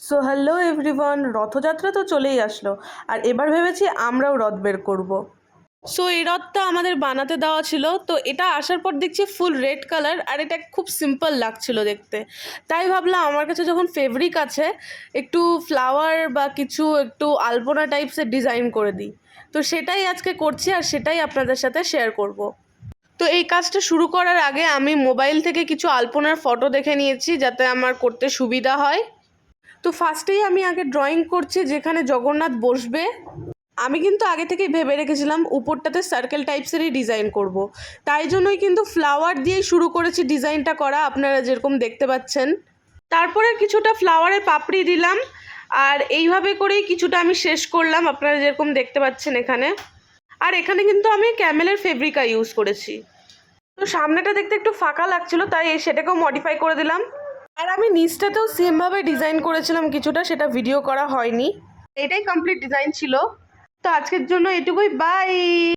So hello everyone, Rathyatra তো চলেই আসলো আর এবার ভেবেছি আমরাও রথ বের করব। সো এই রথটা আমাদের বানাতে দেওয়া ছিল, তো এটা আসার পর দেখছি ফুল রেড কালার আর এটা খুব সিম্পল লাগছিল দেখতে। তাই ভাবলাম আমার কাছে যখন ফেব্রিক আছে একটু ফ্লাওয়ার বা কিছু একটু আলপনা টাইপসের ডিজাইন করে দিই। তো সেটাই আজকে করছি আর সেটাই আপনাদের সাথে শেয়ার করব। তো এই কাজটা শুরু করার আগে আমি মোবাইল থেকে কিছু আলপনার ফটো দেখে নিয়েছি যাতে আমার করতে সুবিধা হয়। তো ফার্স্টেই আমি আগে ড্রয়িং করছি যেখানে জগন্নাথ বসবে। আমি কিন্তু আগে থেকেই ভেবে রেখেছিলাম উপরটাতে সার্কেল টাইপসেরই ডিজাইন করব। তাই জন্যই কিন্তু ফ্লাওয়ার দিয়েই শুরু করেছি ডিজাইনটা করা, আপনারা যেরকম দেখতে পাচ্ছেন। তারপরে কিছুটা ফ্লাওয়ারের পাপড়ি দিলাম আর এইভাবে করেই কিছুটা আমি শেষ করলাম, আপনারা যেরকম দেখতে পাচ্ছেন এখানে। আর এখানে কিন্তু আমি ক্যামেলের ফেব্রিকা ইউজ করেছি। তো সামনেটা দেখতে একটু ফাঁকা লাগছিল তাই সেটাকেও মডিফাই করে দিলাম। আর আমি নিচটাতেও সেমভাবে ডিজাইন করেছিলাম কিছুটা, সেটা ভিডিও করা হয়নি। এটাই কমপ্লিট ডিজাইন ছিল। তো আজকের জন্য এটুকুই, বাই।